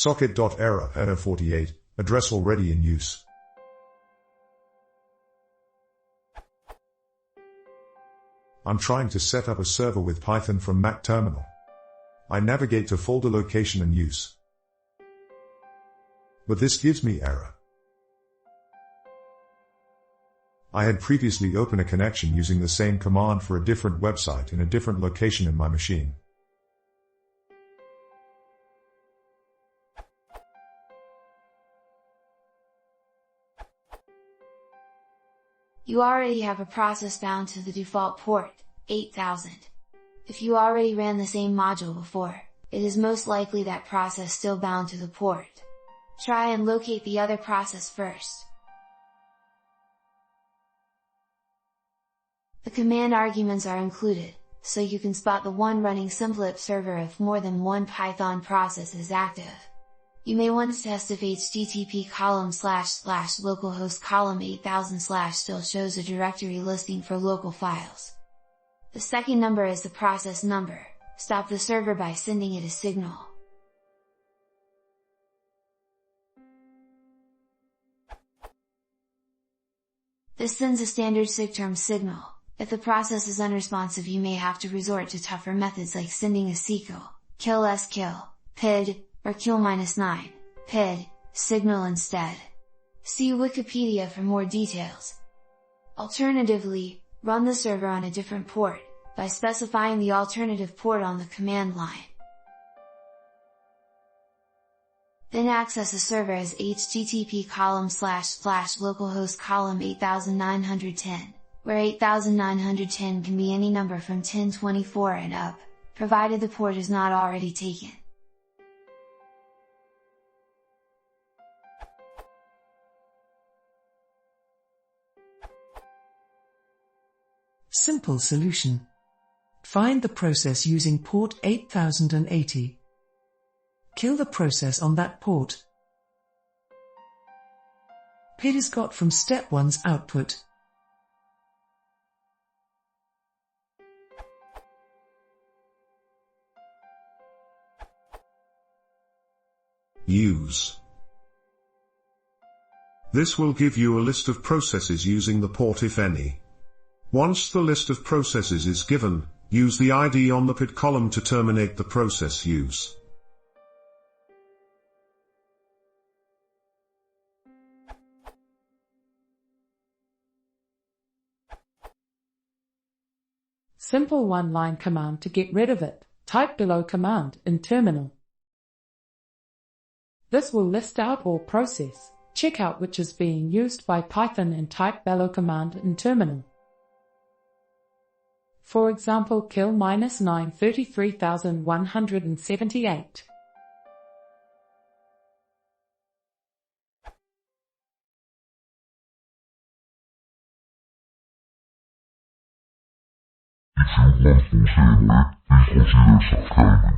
socket.error Errno 48, address already in use. I'm trying to set up a server with Python from Mac terminal. I navigate to folder location and use. But this gives me error. I had previously opened a connection using the same command for a different website in a different location in my machine. You already have a process bound to the default port, 8000. If you already ran the same module before, it is most likely that process still bound to the port. Try and locate the other process first. The command arguments are included, so you can spot the one running simplehttpserver if more than one Python process is active. You may want to test if http ://localhost 8000/ still shows a directory listing for local files. The second number is the process number. Stop the server by sending it a signal. This sends a standard sigterm signal. If the process is unresponsive, you may have to resort to tougher methods like sending a sequel, kill skill, pid, or kill -9, pid, signal instead. See Wikipedia for more details. Alternatively, run the server on a different port, by specifying the alternative port on the command line. Then access a server as http ://localhost 8910, where 8910 can be any number from 1024 and up, provided the port is not already taken. Simple solution. Find the process using port 8080. Kill the process on that port. PID is got from step 1's output. Use. This will give you a list of processes using the port if any. Once the list of processes is given, use the ID on the PID column to terminate the process use. Simple one-line command to get rid of it. Type below command in terminal. This will list out all process. Check out which is being used by Python and type below command in terminal. For example, kill -9 33,178. If you want full server, please consider subscribing.